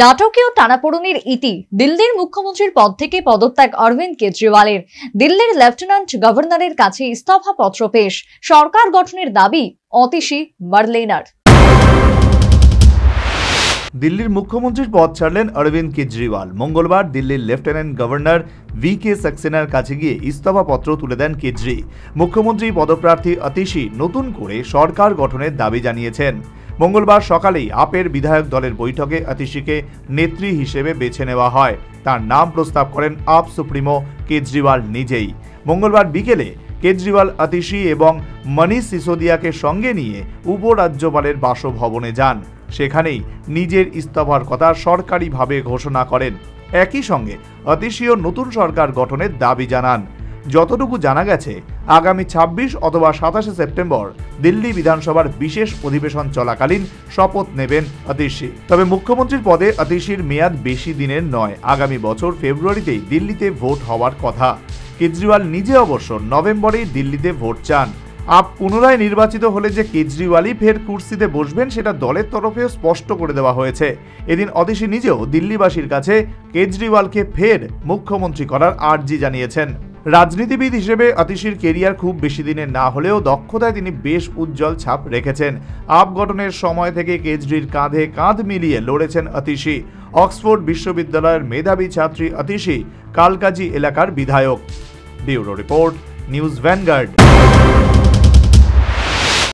নাটকীয় টানাপোড়েনের ইতি দিল্লির মুখ্যমন্ত্রীর পদ থেকে পদত্যাগ অরবিন্দ কেজরিওয়ালের। দিল্লির লেফটেন্যান্ট গভর্নরের কাছে ইস্তফা পত্র পেশ, সরকার গঠনের দাবি অতীশী মার্লেনার। দিল্লির মুখ্যমন্ত্রীর পদ ছাড়লেন অরবিন্দ কেজরিওয়াল। মঙ্গলবার দিল্লির লেফটেন্যান্ট গভর্নর VK সাক্সেনার কাছে গিয়ে ইস্তফা পত্র তুলে দেন কেজরি। মুখ্যমন্ত্রী পদপ্রার্থী অতীশী নতুন করে সরকার গঠনের দাবি জানিয়েছেন। মঙ্গলবার সকালেই আপের বিধায়ক দলের বৈঠকে অতীশীকে নেত্রী হিসেবে বেছে নেওয়া হয়। তার নাম প্রস্তাব করেন আপ সুপ্রিমো কেজরিওয়াল নিজেই। মঙ্গলবার বিকেলে কেজরিওয়াল অতীশী এবং মনীষ সিসোদিয়াকে সঙ্গে নিয়ে উপরাজ্যপালের বাসভবনে যান। সেখানেই নিজের ইস্তফার কথা সরকারিভাবে ঘোষণা করেন। একই সঙ্গে অতীশীও নতুন সরকার গঠনের দাবি জানান। যতটুকু জানা গেছে, আগামী 26 অথবা 27 সেপ্টেম্বর দিল্লি বিধানসভার বিশেষ অধিবেশন চলাকালীন শপথ নেবেন অতীশী। তবে মুখ্যমন্ত্রীর পদে অতীশীর মেয়াদ বেশি দিনের নয়। আগামী বছর ফেব্রুয়ারিতেই দিল্লিতে ভোট হওয়ার কথা। কেজরিওয়াল নিজে অবশ্য নভেম্বরেই দিল্লিতে ভোট চান। আপ পুনরায় নির্বাচিত হলে যে কেজরিওয়ালই ফের কুর্সিতে বসবেন সেটা দলের তরফেও স্পষ্ট করে দেওয়া হয়েছে। এদিন অতীশী নিজেও দিল্লিবাসীর কাছে কেজরিওয়ালকে ফের মুখ্যমন্ত্রী করার আর্জি জানিয়েছেন। রাজনীতিবিদ হিসেবে অতীশীর কেরিয়ার খুব বেশি দিনের না হলেও দক্ষতায় তিনি বেশ উজ্জ্বল ছাপ রেখেছেন। আপ গঠনের সময় থেকে কেজরির কাঁধে কাঁধ মিলিয়ে লড়েছেন অতীশী। অক্সফোর্ড বিশ্ববিদ্যালয়ের মেধাবী ছাত্রী অতীশী কালকাজি এলাকার বিধায়ক। Bureau report, news vanguard.